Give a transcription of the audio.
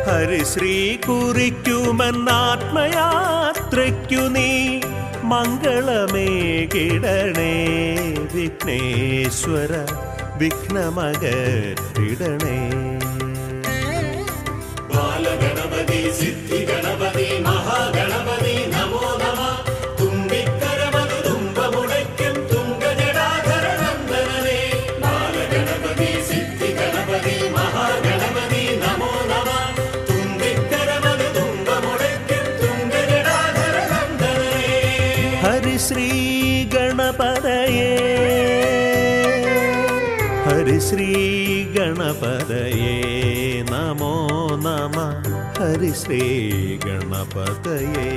ഹരിശ്രീ കുറിക്കുമെന്നാത്മയാത്രയ്ക്കു നീ മംഗളമേകിടണേ വിഘ്നേശ്വര വിഘ്നമകറ്റിടണേ. ബാലഗണപതി സിദ്ധി ഗണപതി മഹാഗണപതി നമോ നമ. തുമ്പിക്കരമതു തുമ്പമുടയ്ക്കും തുങ്കജടാധര നന്ദനനേ. ബാലഗണപതി സിദ്ധി ഗണപതി മഹാഗണപതി നമോ നമ. തുമ്പിക്കരമതു തുമ്പമുടയ്ക്കും തുങ്കജടാധര നന്ദനനേ. ഹരിശ്രീ ഗണപതയേ ഹരിശ്രീ ഗണപതയേ നമോ നമ. ഹരിശ്രീ ഗണപതയേ.